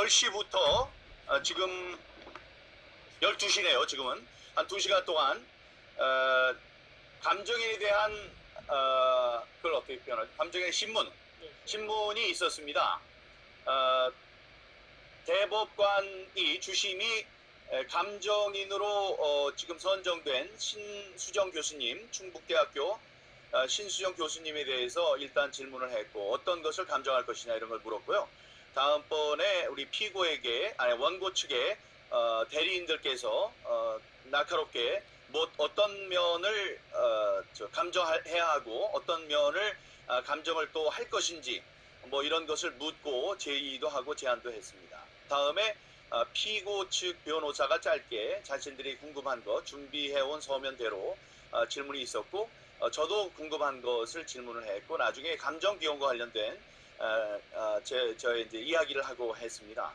10시부터 지금 12시네요. 지금은 한 2시간 동안 감정인에 대한 그걸 어떻게 표현할까? 감정인의 신문이 있었습니다. 대법관이 주심이 감정인으로 지금 선정된 신수정 교수님, 충북대학교 신수정 교수님에 대해서 일단 질문을 했고, 어떤 것을 감정할 것이냐 이런 걸 물었고요. 다음번에 우리 피고에게, 원고 측의 대리인들께서 날카롭게 어떤 면을 감정해야 하고 어떤 면을 감정을 또 할 것인지 이런 것을 묻고 제의도 하고 제안도 했습니다. 다음에 피고 측 변호사가 짧게 자신들이 궁금한 것 준비해온 서면대로 질문이 있었고, 저도 궁금한 것을 질문을 했고, 나중에 감정 비용과 관련된 저의 이제 이야기를 하고 했습니다.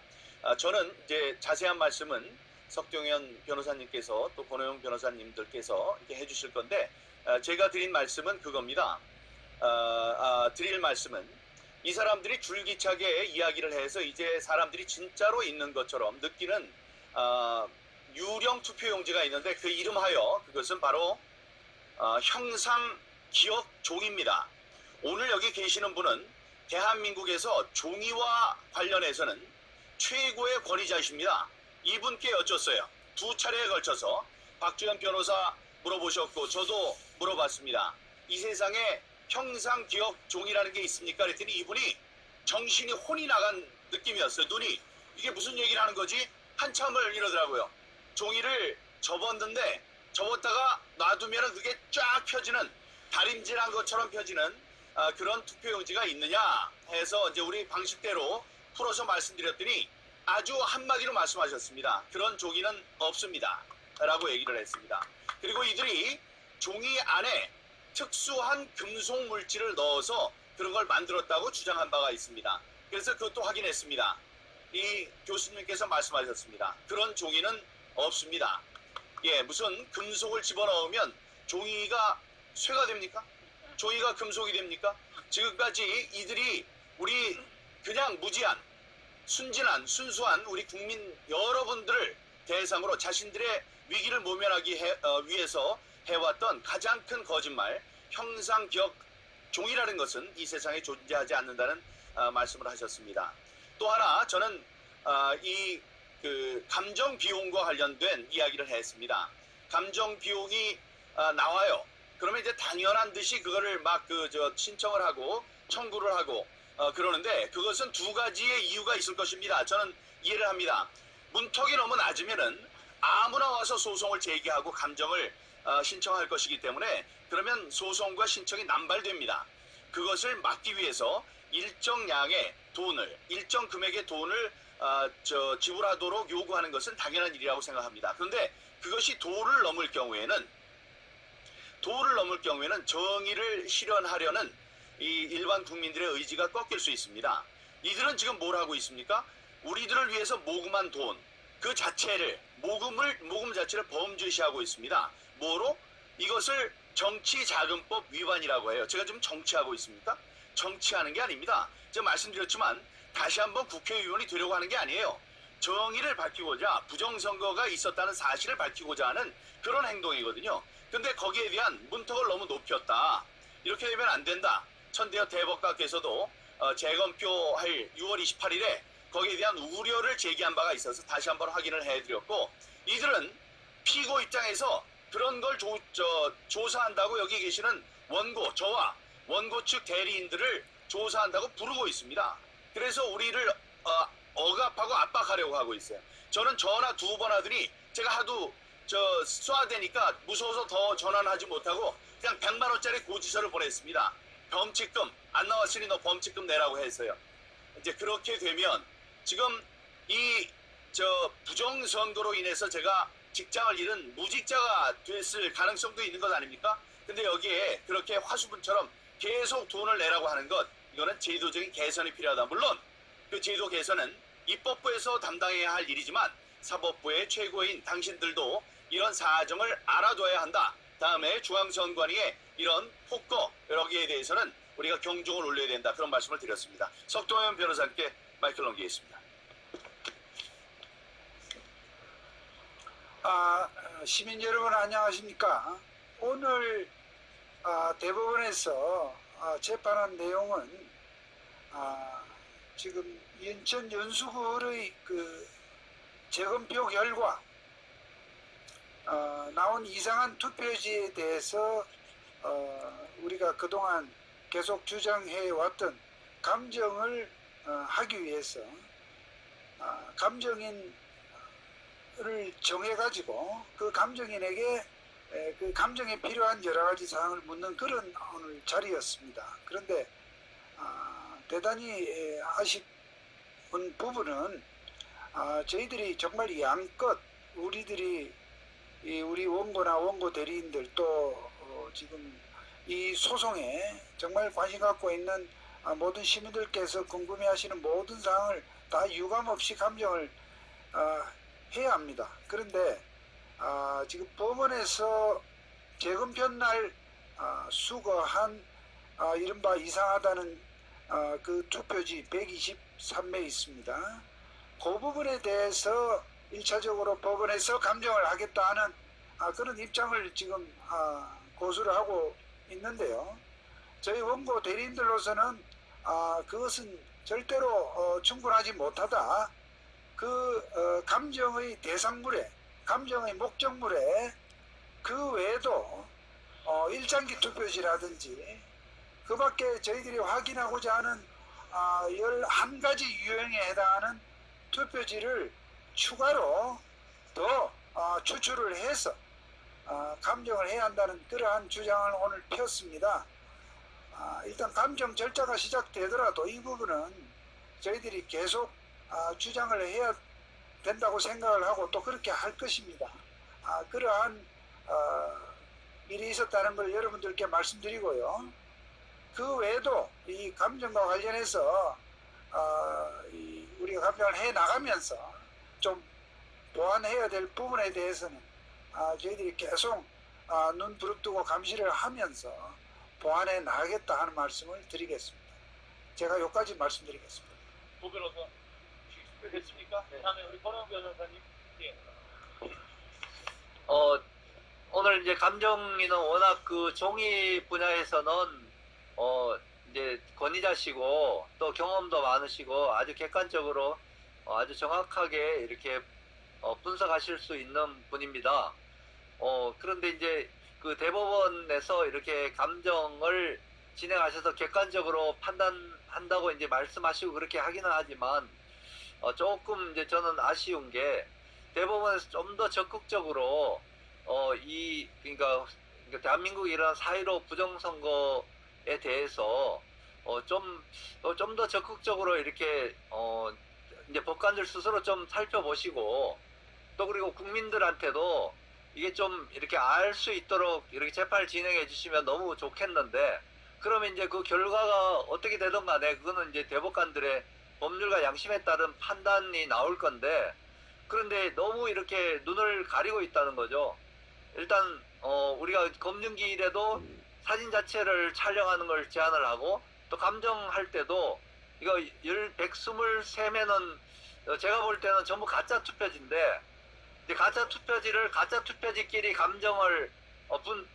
저는 이제 자세한 말씀은 석동현 변호사님께서 또 권호영 변호사님들께서 이렇게 해주실 건데, 제가 드린 말씀은 그겁니다. 드릴 말씀은 이 사람들이 줄기차게 이야기를 해서 이제 사람들이 진짜로 있는 것처럼 느끼는 유령 투표용지가 있는데, 그 이름하여 그것은 바로 형상 기억 종이입니다. 오늘 여기 계시는 분은 대한민국에서 종이와 관련해서는 최고의 권위자이십니다. 이분께 여쭸어요. 2차례에 걸쳐서 박주현 변호사 물어보셨고 저도 물어봤습니다. 이 세상에 형상 기억 종이라는 게 있습니까? 그랬더니 이분이 정신이 혼이 나간 느낌이었어요. 눈이 이게 무슨 얘기를 하는 거지? 한참을 이러더라고요. 종이를 접었는데 접었다가 놔두면 그게 쫙 펴지는, 다림질한 것처럼 펴지는 그런 투표용지가 있느냐 해서 이제 우리 방식대로 풀어서 말씀드렸더니 아주 한마디로 말씀하셨습니다. 그런 종이는 없습니다 라고 얘기를 했습니다. 그리고 이들이 종이 안에 특수한 금속 물질을 넣어서 그런 걸 만들었다고 주장한 바가 있습니다. 그래서 그것도 확인했습니다. 이 교수님께서 말씀하셨습니다. 그런 종이는 없습니다. 무슨 금속을 집어넣으면 종이가 쇠가 됩니까? 종이가 금속이 됩니까? 지금까지 이들이 우리 그냥 무지한, 순수한 우리 국민 여러분들을 대상으로 자신들의 위기를 모면하기 위해서 해왔던 가장 큰 거짓말, 형상기억 종이라는 것은 이 세상에 존재하지 않는다는 말씀을 하셨습니다. 또 하나 저는 이 감정 비용과 관련된 이야기를 했습니다. 감정 비용이 나와요. 그러면 이제 당연한 듯이 그거를 막 신청을 하고 청구를 하고 그러는데, 그것은 두 가지의 이유가 있을 것입니다. 저는 이해를 합니다. 문턱이 너무 낮으면은 아무나 와서 소송을 제기하고 감정을 신청할 것이기 때문에, 그러면 소송과 신청이 남발됩니다. 그것을 막기 위해서 일정 양의 돈을, 일정 금액의 돈을 지불하도록 요구하는 것은 당연한 일이라고 생각합니다. 그런데 그것이 도를 넘을 경우에는 정의를 실현하려는 이 일반 국민들의 의지가 꺾일 수 있습니다. 이들은 지금 뭘 하고 있습니까? 우리들을 위해서 모금한 돈 그 자체를, 모금 자체를 범죄시하고 있습니다. 뭐로? 이것을 정치자금법 위반이라고 해요. 제가 지금 정치하고 있습니까? 정치하는 게 아닙니다. 제가 말씀드렸지만 다시 한번 국회의원이 되려고 하는 게 아니에요. 정의를 밝히고자, 부정선거가 있었다는 사실을 밝히고자 하는 그런 행동이거든요. 근데 거기에 대한 문턱을 너무 높였다. 이렇게 되면 안 된다. 천대여 대법관께서도 재검표할 6월 28일에 거기에 대한 우려를 제기한 바가 있어서 다시 한번 확인을 해드렸고, 이들은 피고 입장에서 그런 걸 조사한다고 여기 계시는 저와 원고 측 대리인들을 조사한다고 부르고 있습니다. 그래서 우리를 억압하고 압박하려고 하고 있어요. 저는 전화 2번 하더니 제가 하도 쏴대니까 무서워서 더 전화는 하지 못하고 그냥 100만 원짜리 고지서를 보냈습니다. 범칙금 안 나왔으니 너 범칙금 내라고 했어요. 이제 그렇게 되면 지금 이 부정선거로 인해서 제가 직장을 잃은 무직자가 됐을 가능성도 있는 것 아닙니까? 근데 여기에 그렇게 화수분처럼 계속 돈을 내라고 하는 것, 이거는 제도적인 개선이 필요하다. 물론 그 제도 개선은 입법부에서 담당해야 할 일이지만 사법부의 최고인 당신들도 이런 사정을 알아둬야 한다. 다음에 중앙선관위의 이런 폭거 여러 개에 대해서는 우리가 경종을 울려야 된다. 그런 말씀을 드렸습니다. 석동현 변호사님께 마이크를 넘기겠습니다. 시민 여러분 안녕하십니까? 오늘 대법원에서 재판한 내용은 지금 인천 연수구의 그 재검표 결과 나온 이상한 투표지에 대해서 우리가 그동안 계속 주장해 왔던 감정을 하기 위해서 감정인을 정해가지고 그 감정인에게 그 감정에 필요한 여러 가지 사항을 묻는 그런 오늘 자리였습니다. 그런데 대단히 아쉬운 부분은 저희들이 정말 양껏 우리 원고나 원고 대리인들 또 지금 이 소송에 정말 관심 갖고 있는 모든 시민들께서 궁금해하시는 모든 사항을 다 유감없이 감정을 해야 합니다. 그런데 지금 법원에서 재검표 날 수거한 이른바 이상하다는 그 투표지 123매 있습니다. 그 부분에 대해서 1차적으로 법원에서 감정을 하겠다는 그런 입장을 지금 고수를 하고 있는데요. 저희 원고 대리인들로서는 그것은 절대로 충분하지 못하다. 그 감정의 대상물에, 감정의 목적물에 그 외에도 일장기 투표지라든지 그 밖에 저희들이 확인하고자 하는 11가지 유형에 해당하는 투표지를 추가로 더 추출을 해서 감정을 해야 한다는 그러한 주장을 오늘 폈습니다. 일단 감정 절차가 시작되더라도 이 부분은 저희들이 계속 주장을 해야 된다고 생각을 하고 또 그렇게 할 것입니다. 그러한 일이 있었다는 걸 여러분들께 말씀드리고요. 그 외에도 이 감정과 관련해서 우리가 감정을 해 나가면서 좀 보완해야 될 부분에 대해서는 저희들이 계속 눈 부릅뜨고 감시를 하면서 보완해 나가겠다 하는 말씀을 드리겠습니다. 제가 여기까지 말씀드리겠습니다. 부 변호사 됐습니까? 네. 다음에 우리 권영 변호사님. 예. 오늘 이제 감정인은 워낙 그 종이 분야에서는 이제 권위자시고 또 경험도 많으시고 아주 객관적으로 아주 정확하게 이렇게 분석하실 수 있는 분입니다. 그런데 이제 그 대법원에서 이렇게 감정을 진행하셔서 객관적으로 판단한다고 이제 말씀하시고 그렇게 하기는 하지만 조금 이제 저는 아쉬운 게 대법원에서 좀 더 적극적으로 그러니까 대한민국에 일어난 4.15 부정선거에 대해서 좀 더 적극적으로 이렇게 이제 법관들 스스로 좀 살펴보시고 또 그리고 국민들한테도 이게 좀 이렇게 알 수 있도록 이렇게 재판을 진행해 주시면 너무 좋겠는데 그러면 이제 그 결과가 어떻게 되든 간에 그거는 이제 대법관들의 법률과 양심에 따른 판단이 나올 건데 그런데 너무 이렇게 눈을 가리고 있다는 거죠. 일단 우리가 검증기일에도 사진 자체를 촬영하는 걸 제한을 하고 또 감정할 때도 이거 123매는 제가 볼 때는 전부 가짜 투표지인데 이제 가짜 투표지를 가짜 투표지끼리 감정을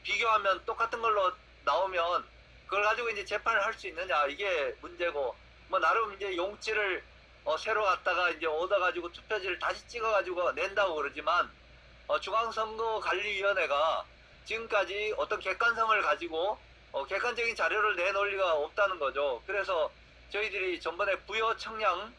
비교하면 똑같은 걸로 나오면 그걸 가지고 이제 재판을 할 수 있느냐 이게 문제고 뭐 나름 이제 용지를 새로 갖다가 이제 얻어가지고 투표지를 다시 찍어가지고 낸다고 그러지만 중앙선거관리위원회가 지금까지 어떤 객관성을 가지고 객관적인 자료를 내놓을 리가 없다는 거죠. 그래서 저희들이 전번에 부여 청량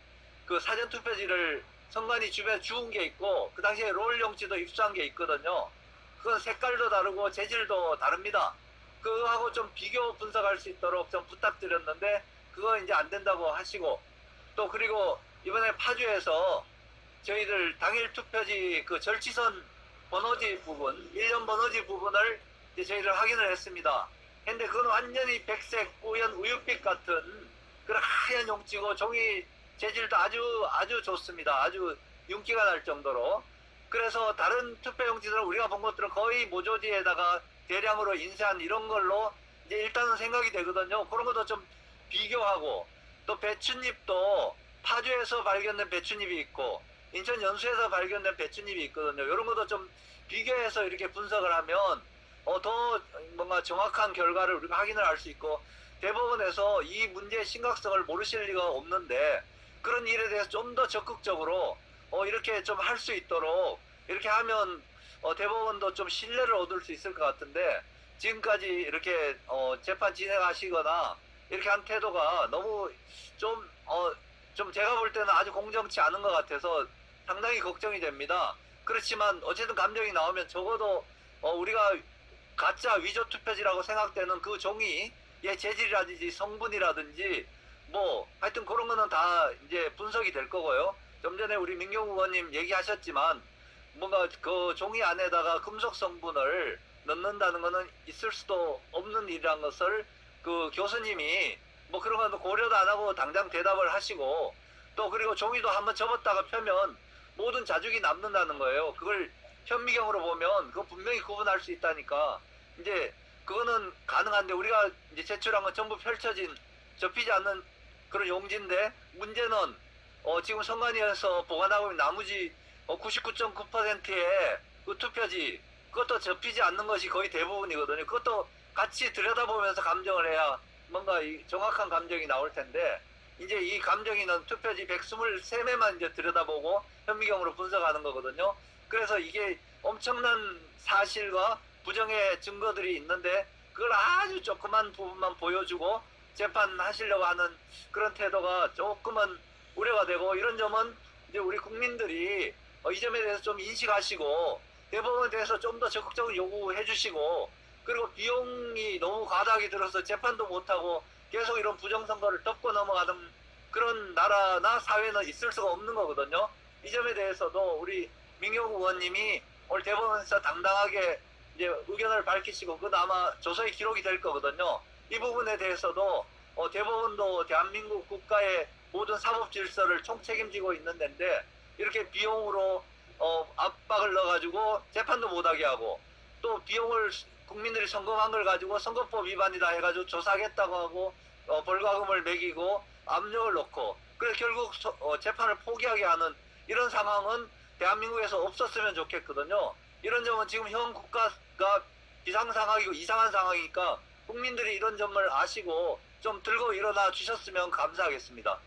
그 사전투표지를 선관위 주변에 주운 게 있고 그 당시에 롤 용지도 입수한 게 있거든요. 그건 색깔도 다르고 재질도 다릅니다. 그거하고 좀 비교 분석할 수 있도록 좀 부탁드렸는데 그거 이제 안 된다고 하시고 또 그리고 이번에 파주에서 저희들 당일 투표지 그 절취선 번호지 부분 1년 번호지 부분을 이제 저희들 확인을 했습니다. 근데 그건 완전히 백색 우연 우유빛 같은 그런 하얀 용지고 종이 재질도 아주 좋습니다. 아주 윤기가 날 정도로. 그래서 다른 투표 용지들은 우리가 본 것들은 거의 모조지에다가 대량으로 인쇄한 이런 걸로 이제 일단은 생각이 되거든요. 그런 것도 좀 비교하고 또 배춧잎도 파주에서 발견된 배춧잎이 있고 인천 연수에서 발견된 배춧잎이 있거든요. 이런 것도 좀 비교해서 이렇게 분석을 하면 더 뭔가 정확한 결과를 우리가 확인을 할 수 있고, 대법원에서 이 문제의 심각성을 모르실 리가 없는데 그런 일에 대해서 좀 더 적극적으로 이렇게 좀 할 수 있도록 이렇게 하면 대법원도 좀 신뢰를 얻을 수 있을 것 같은데, 지금까지 이렇게 재판 진행하시거나 이렇게 한 태도가 너무 좀 제가 볼 때는 아주 공정치 않은 것 같아서 상당히 걱정이 됩니다. 그렇지만 어쨌든 감정이 나오면 적어도 우리가 가짜 위조 투표지라고 생각되는 그 종이의 재질이라든지 성분이라든지 뭐 하여튼 그런 거는 다 이제 분석이 될 거고요. 좀 전에 우리 민경욱 의원님 얘기하셨지만 뭔가 그 종이 안에다가 금속 성분을 넣는다는 거는 있을 수도 없는 일이란 것을 그 교수님이 뭐 그런 건 고려도 안 하고 당장 대답을 하시고, 또 그리고 종이도 한번 접었다가 펴면 모든 자죽이 남는다는 거예요. 그걸 현미경으로 보면 그거 분명히 구분할 수 있다니까. 이제 그거는 가능한데 우리가 이제 제출한 건 전부 펼쳐진 접히지 않는 그런 용지인데, 문제는 지금 선관위에서 보관하고 있는 나머지 99.9%의 그 투표지, 그것도 접히지 않는 것이 거의 대부분이거든요. 그것도 같이 들여다보면서 감정을 해야 뭔가 정확한 감정이 나올 텐데, 이제 이 감정이는 투표지 123매만 이제 들여다보고 현미경으로 분석하는 거거든요. 그래서 이게 엄청난 사실과 부정의 증거들이 있는데 그걸 아주 조그만 부분만 보여주고 재판하시려고 하는 그런 태도가 조금은 우려가 되고, 이런 점은 이제 우리 국민들이 이 점에 대해서 좀 인식하시고 대법원에 대해서 좀 더 적극적으로 요구해 주시고, 그리고 비용이 너무 과다하게 들어서 재판도 못하고 계속 이런 부정선거를 덮고 넘어가는 그런 나라나 사회는 있을 수가 없는 거거든요. 이 점에 대해서도 우리 민경욱 의원님이 오늘 대법원에서 당당하게 이제 의견을 밝히시고, 그건 아마 조서에 기록이 될 거거든요. 이 부분에 대해서도 대법원도 대한민국 국가의 모든 사법 질서를 총책임지고 있는 데인데 이렇게 비용으로 압박을 넣어가지고 재판도 못하게 하고, 또 비용을 국민들이 선거한 걸 가지고 선거법 위반이다 해가지고 조사하겠다고 하고 벌과금을 매기고 압력을 넣고, 그래서 결국 재판을 포기하게 하는 이런 상황은 대한민국에서 없었으면 좋겠거든요. 이런 점은 지금 현 국가가 비상상황이고 이상한 상황이니까 국민들이 이런 점을 아시고 좀 들고 일어나 주셨으면 감사하겠습니다.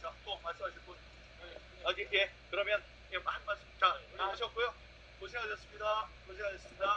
자, 또 말씀하실 분. 예, 그러면 한 말씀 다 하셨고요. 고생하셨습니다. 고생하셨습니다.